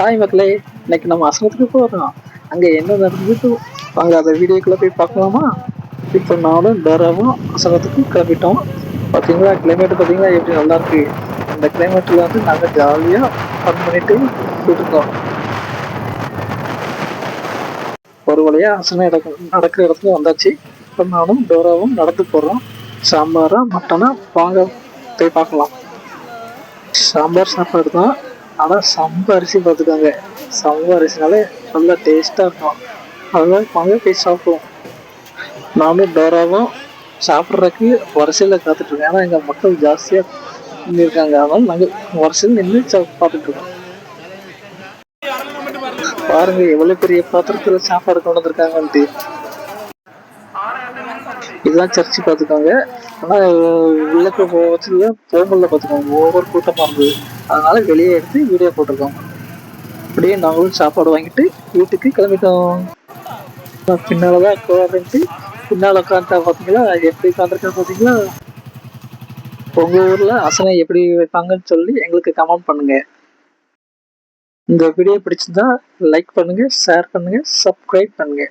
Hi மக்களே, இன்னைக்கு நம்ம அசனத்துக்கு போகிறோம். அங்கே என்ன நடந்தது வாங்க அந்த வீடியோக்குள்ளே போய் பார்க்கலாமா? இப்போ நானும் டோராவும் அசனத்துக்கு கிளம்பிட்டோம். பார்த்தீங்களா கிளைமேட் பார்த்தீங்களா எப்படி நல்லா இருக்கு. இந்த கிளைமேட்டில் வந்து நாங்கள் ஜாலியாக ஃபன் பண்ணிட்டு போயிட்டுருக்கோம். ஒரு வழியாக அசனம் நடக்கிற இடத்துல வந்தாச்சு. இப்போ நானும் டோராவும் நடந்து போகிறோம். சாம்பாரா மட்டனா வாங்க போய் பார்க்கலாம். சாம்பார் சாப்பாடு தான். ஆனால் சம்ப அரிசி பார்த்துக்கோங்க. சம்ப அரிசினாலே நல்லா டேஸ்ட்டாக இருக்கும். அதெல்லாம் வாங்க போய் சாப்பிடுவோம். நானும் டோராவும் சாப்பிட்றதுக்கு வரிசையில் காத்துட்ருக்கோம். ஏன்னா எங்கள் மக்கள் ஜாஸ்தியாக இருக்காங்க. அதனால நாங்கள் வரிசையில் நின்று பார்த்துட்ருக்கோம். பாருங்க எவ்வளோ பெரிய பாத்திரத்தில் சாப்பாடு கொண்டு வந்திருக்காங்கன்ட்டு. இதெல்லாம் சர்ச்சு பார்த்துக்கோங்க. ஆனால் உள்ளக்க போகல பார்த்துக்கோங்க. ஒவ்வொரு கூட்டமாக இருந்தது. அதனால வெளியே எடுத்து வீடியோ போட்டிருக்கோம். அப்படியே நாங்களும் சாப்பாடு வாங்கிட்டு வீட்டுக்கு கிளம்பிட்டோம். பின்னாலதான் உட்காந்துட்டு பின்னால உட்காந்துட்டா பார்த்தீங்களா எப்படி உட்காந்துருக்கா பார்த்தீங்களா. உங்க ஊர்ல அசனை எப்படி வைப்பாங்கன்னு சொல்லி எங்களுக்கு கமெண்ட் பண்ணுங்க. இந்த வீடியோ பிடிச்சிருந்தா லைக் பண்ணுங்க, ஷேர் பண்ணுங்க, சப்ஸ்கிரைப் பண்ணுங்க.